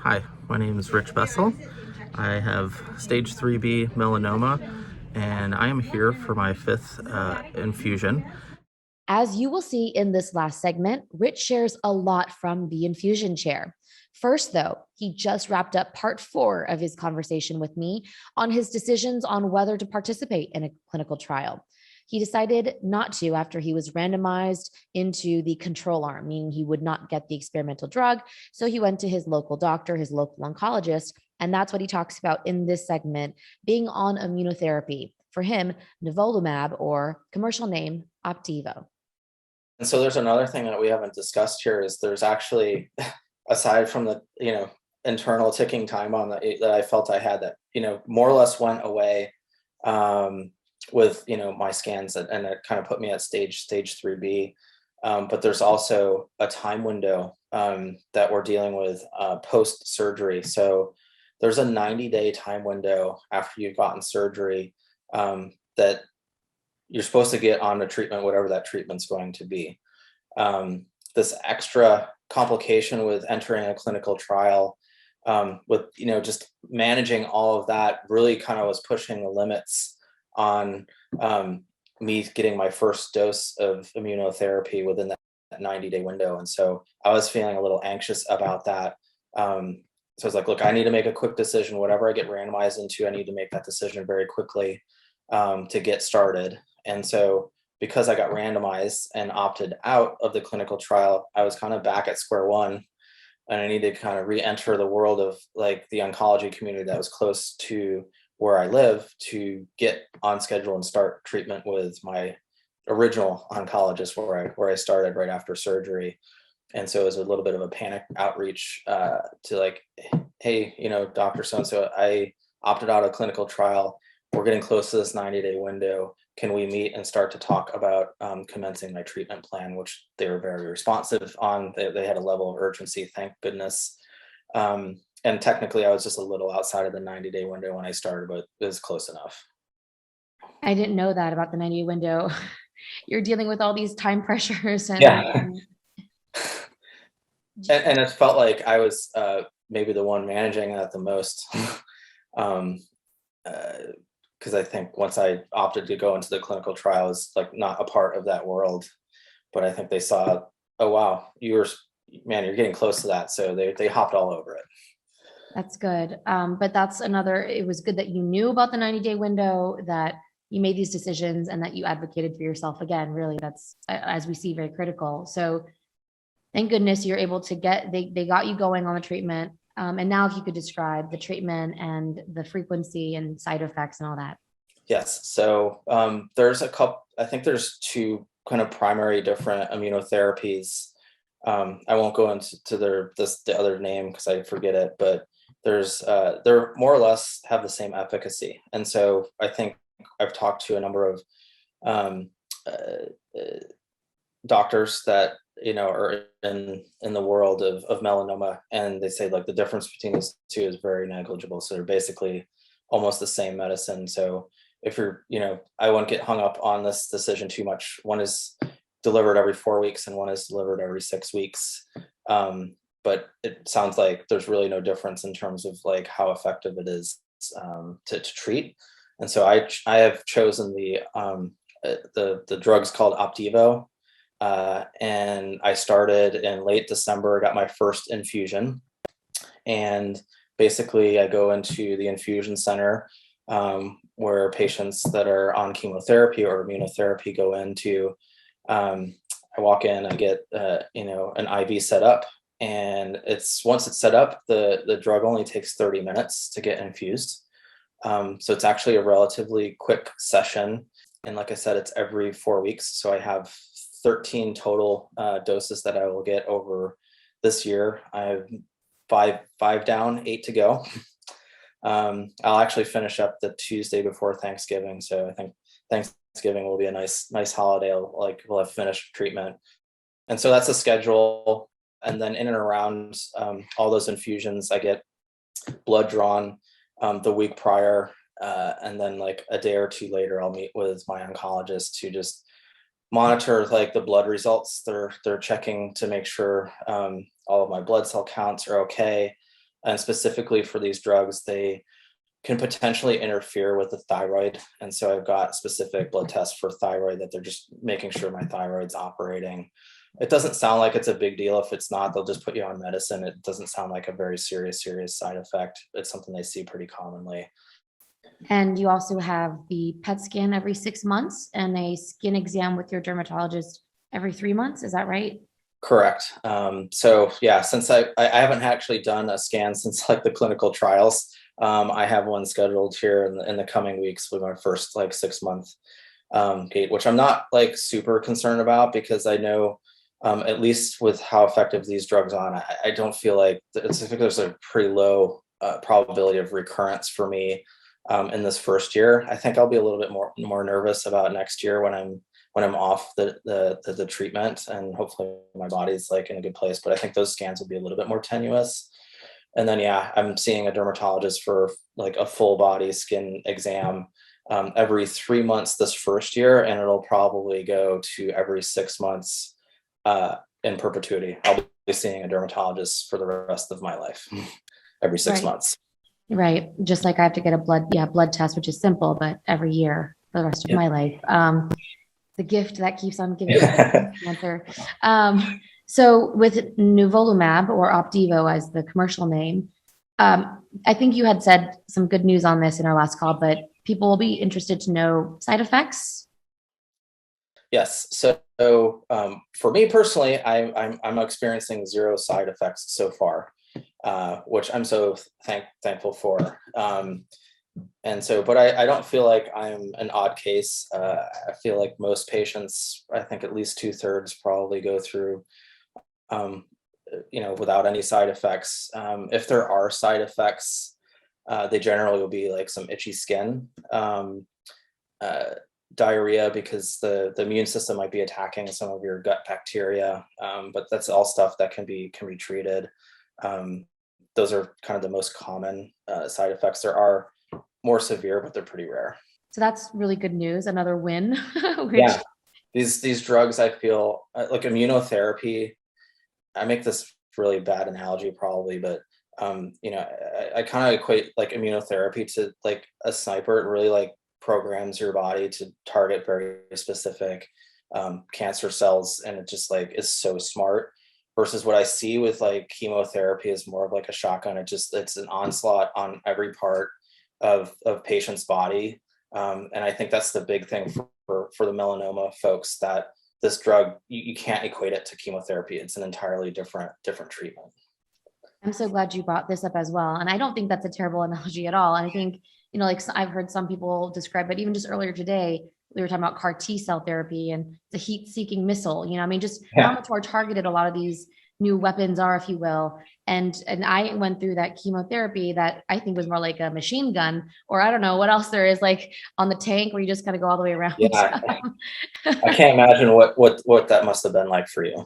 Hi, my name is Rich Bessel. I have stage 3B melanoma, and I am here for my fifth infusion. As you will see in this last segment, Rich shares a lot from the infusion chair. First, though, he just wrapped up part 4 of his conversation with me on his decisions on whether to participate in a clinical trial. He decided not to after he was randomized into the control arm, meaning he would not get the experimental drug. So he went to his local doctor, his local oncologist, and that's what he talks about in this segment, being on immunotherapy. For him, Nivolumab, or commercial name, Opdivo. And so there's another thing that we haven't discussed here is there's actually, aside from the, internal ticking time on that I felt I had that, more or less went away with, my scans and it kind of put me at stage 3B. But there's also a time window that we're dealing with post surgery. So there's a 90-day time window after you've gotten surgery that you're supposed to get on the treatment, whatever that treatment's going to be. This extra complication with entering a clinical trial, with just managing all of that, really kind of was pushing the limits on me getting my first dose of immunotherapy within that 90-day window. And so I was feeling a little anxious about that. So I was like, look, I need to make a quick decision. Whatever I get randomized into, I need to make that decision very quickly to get started. And so because I got randomized and opted out of the clinical trial, I was kind of back at square one, and I needed to kind of re-enter the world of like the oncology community that was close to where I live to get on schedule and start treatment with my original oncologist where I started right after surgery. And so it was a little bit of a panic outreach to like, hey, Dr. So-and-so, I opted out of clinical trial. We're getting close to this 90-day window. Can we meet and start to talk about commencing my treatment plan, which they were very responsive on. They had a level of urgency, thank goodness. And technically, I was just a little outside of the 90-day window when I started, but it was close enough. I didn't know that about the 90-day window. You're dealing with all these time pressures and Yeah. And it felt like I was maybe the one managing that the most. Because I think once I opted to go into the clinical trial, I was like not a part of that world. But I think they saw, oh wow, you're getting close to that. So they hopped all over it. That's good. But that's another, it was good that you knew about the 90-day window, that you made these decisions and that you advocated for yourself. Again, really, that's, as we see, very critical. So thank goodness you're able to they got you going on the treatment. And now if you could describe the treatment and the frequency and side effects and all that. Yes. So there's a couple, I think there's two kind of primary different immunotherapies. I won't go into the other name because I forget it, but they're more or less have the same efficacy. And so I think I've talked to a number of um, doctors that are in the world of melanoma, and they say like the difference between these two is very negligible. So they're basically almost the same medicine. So if you're, I wouldn't get hung up on this decision too much. One is delivered every 4 weeks and one is delivered every 6 weeks. But it sounds like there's really no difference in terms of like how effective it is to treat. And so I have chosen the drugs called Opdivo. And I started in late December, got my first infusion. And basically I go into the infusion center where patients that are on chemotherapy or immunotherapy go into. I walk in, I get an IV set up, and once it's set up, the drug only takes 30 minutes to get infused. So it's actually a relatively quick session. And like I said, it's every 4 weeks. So I have 13 total doses that I will get over this year. I have five down, 8 to go. I'll actually finish up the Tuesday before Thanksgiving. So I think Thanksgiving will be a nice holiday. We'll have finished treatment. And so that's the schedule. And then in and around all those infusions, I get blood drawn the week prior. And then like a day or two later, I'll meet with my oncologist to just monitor like the blood results. They're checking to make sure all of my blood cell counts are okay. And specifically for these drugs, they can potentially interfere with the thyroid. And so I've got specific blood tests for thyroid that they're just making sure my thyroid's operating. It doesn't sound like it's a big deal. If it's not, they'll just put you on medicine. It doesn't sound like a very serious side effect. It's something they see pretty commonly. And you also have the PET scan every 6 months and a skin exam with your dermatologist every 3 months. Is that right? Correct. So yeah, since I haven't actually done a scan since like the clinical trials, I have one scheduled here in the coming weeks with my first like 6 month gate, which I'm not like super concerned about because I know at least with how effective these drugs on, I don't feel like I think there's a pretty low probability of recurrence for me in this first year. I think I'll be a little bit more nervous about next year when I'm off the treatment, and hopefully my body's like in a good place. But I think those scans will be a little bit more tenuous. And then yeah, I'm seeing a dermatologist for like a full body skin exam every 3 months this first year, and it'll probably go to every 6 months in perpetuity. I'll be seeing a dermatologist for the rest of my life every six Right. months. Right. Just like I have to get a blood test, which is simple, but every year for the rest of Yep. my life. The gift that keeps on giving cancer. So with Nivolumab or Opdivo as the commercial name, I think you had said some good news on this in our last call, but people will be interested to know side effects. Yes. So for me personally, I'm experiencing zero side effects so far, which I'm so thankful for. And so, but I don't feel like I'm an odd case. I feel like most patients, I think at least 2/3 probably go through, um, without any side effects. If there are side effects, they generally will be like some itchy skin, uh, diarrhea because the immune system might be attacking some of your gut bacteria. But that's all stuff that can be treated. Um, those are kind of the most common side effects. There are more severe, but they're pretty rare. So that's really good news. Another win, which Yeah, these drugs, I feel like immunotherapy. I make this really bad analogy probably, but I kind of equate like immunotherapy to like a sniper. It really like programs your body to target very specific cancer cells, and it just like is so smart. Versus what I see with like chemotherapy is more of like a shotgun. It's an onslaught on every part of patient's body, and I think that's the big thing for the melanoma folks, that this drug, you can't equate it to chemotherapy. It's an entirely different treatment. I'm so glad you brought this up as well. And I don't think that's a terrible analogy at all. I think, like I've heard some people describe it, even just earlier today, we were talking about CAR T cell therapy and the heat seeking missile, I mean, just how Yeah. much more targeted a lot of these new weapons are, if you will. And I went through that chemotherapy that I think was more like a machine gun, or I don't know what else there is like on the tank where you just kind of go all the way around. Yeah, I can't imagine what that must have been like for you.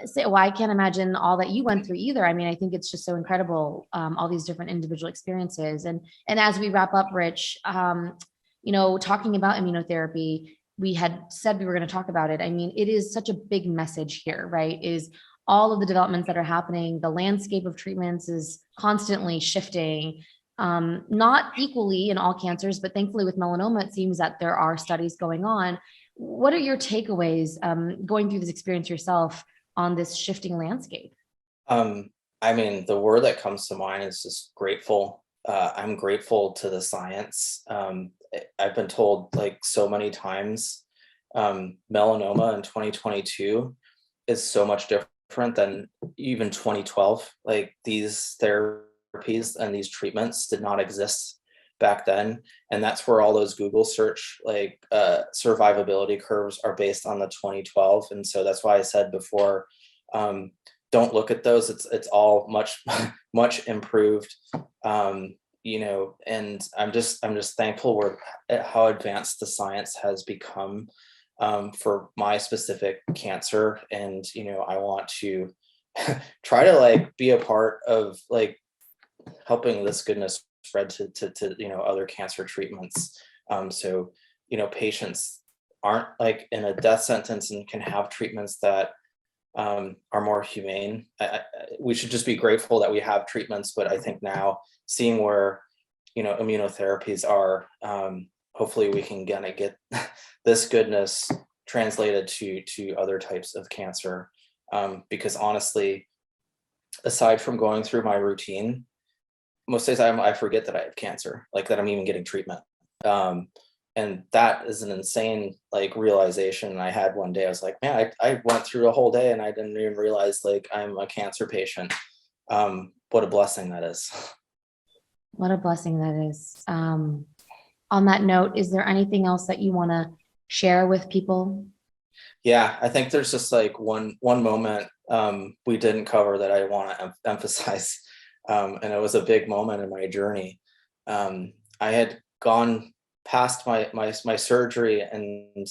So, well, I can't imagine all that you went through either. I mean, I think it's just so incredible, all these different individual experiences. And as we wrap up, Rich, talking about immunotherapy, we had said we were going to talk about it. I mean, it is such a big message here, right? Is all of the developments that are happening, the landscape of treatments is constantly shifting, not equally in all cancers, but thankfully with melanoma, it seems that there are studies going on. What are your takeaways going through this experience yourself on this shifting landscape? Um, I mean, the word that comes to mind is just grateful. I'm grateful to the science. I've been told like so many times, melanoma in 2022 is so much different than even 2012. Like these therapies and these treatments did not exist back then, and that's where all those Google search like survivability curves are based on the 2012. And so that's why I said before, um, don't look at those. It's all much much improved. And I'm just thankful at how advanced the science has become for my specific cancer. And I want to try to like be a part of like helping this goodness spread to other cancer treatments. So patients aren't like in a death sentence and can have treatments that are more humane. We should just be grateful that we have treatments, but I think now seeing where, immunotherapies are, hopefully we can kind of get this goodness translated to other types of cancer. Because honestly, aside from going through my routine, most days I forget that I have cancer, like that I'm even getting treatment. And that is an insane realization I had one day. I was like, man, I went through a whole day and I didn't even realize I'm a cancer patient. What a blessing that is. What a blessing that is. On that note, is there anything else that you want to share with people? Yeah, I think there's just one moment we didn't cover that I want to emphasize. And it was a big moment in my journey. I had gone past my surgery, and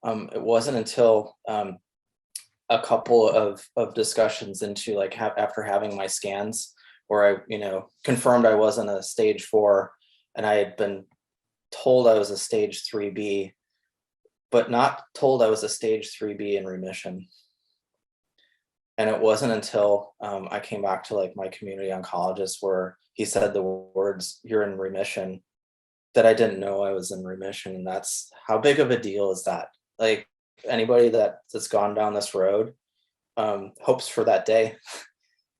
it wasn't until a couple of discussions into after having my scans where I confirmed I wasn't a stage 4, and I had been told I was a stage 3B, but not told I was a stage 3B in remission. And it wasn't until I came back to my community oncologist where he said the words, "You're in remission," that I didn't know I was in remission. And that's how big of a deal is that? Anybody that's gone down this road hopes for that day,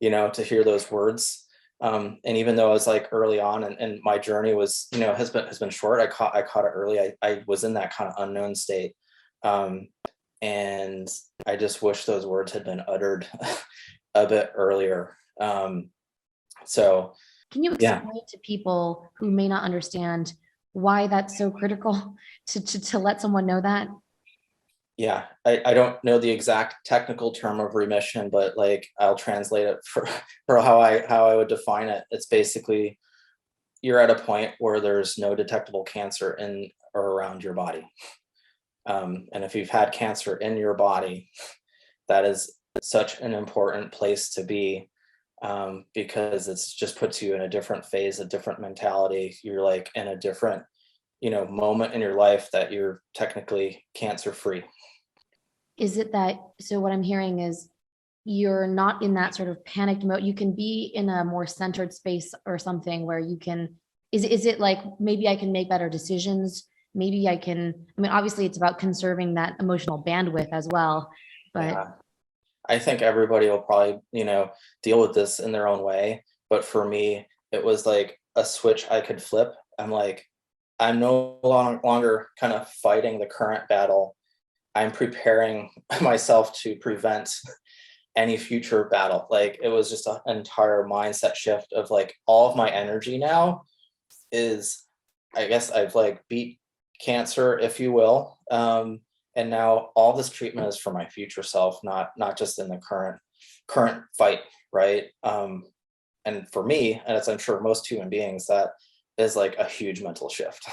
to hear those words. And even though I was early on, and my journey was, has been short, I caught it early. I was in that kind of unknown state. And I just wish those words had been uttered a bit earlier. So can you explain to people who may not understand why that's so critical to let someone know that? Yeah, I don't know the exact technical term of remission, but I'll translate it for how I would define it. It's basically you're at a point where there's no detectable cancer in or around your body. And if you've had cancer in your body, that is such an important place to be, because it's just puts you in a different phase, a different mentality. You're in a different, moment in your life that you're technically cancer free. Is it that, so what I'm hearing is you're not in that sort of panicked mode. You can be in a more centered space or something where you can, is it maybe I can make better decisions? Maybe I can, obviously it's about conserving that emotional bandwidth as well, but Yeah. I think everybody will probably, deal with this in their own way. But for me, it was like a switch I could flip. I'm no longer kind of fighting the current battle. I'm preparing myself to prevent any future battle. It was just an entire mindset shift of all of my energy now is, I guess I've beat cancer, if you will. And now all this treatment is for my future self, not just in the current fight, right? And for me, and as I'm sure most human beings, that is a huge mental shift.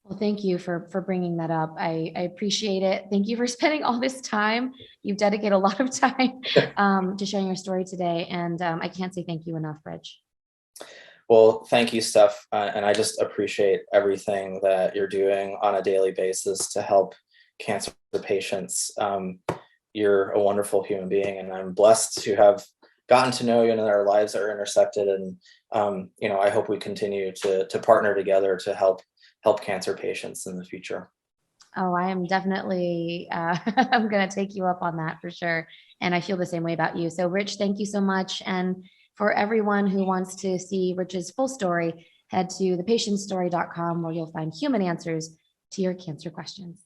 well, thank you for bringing that up. I appreciate it. Thank you for spending all this time. You've dedicated a lot of time to sharing your story today, and I can't say thank you enough, Rich. Well, thank you, Steph. And I just appreciate everything that you're doing on a daily basis to help cancer patients. You're a wonderful human being, and I'm blessed to have gotten to know you, and our lives are intersected. And, I hope we continue to partner together to help cancer patients in the future. Oh, I am definitely, I'm going to take you up on that for sure. And I feel the same way about you. So, Rich, thank you so much. And for everyone who wants to see Rich's full story, head to thepatientstory.com where you'll find human answers to your cancer questions.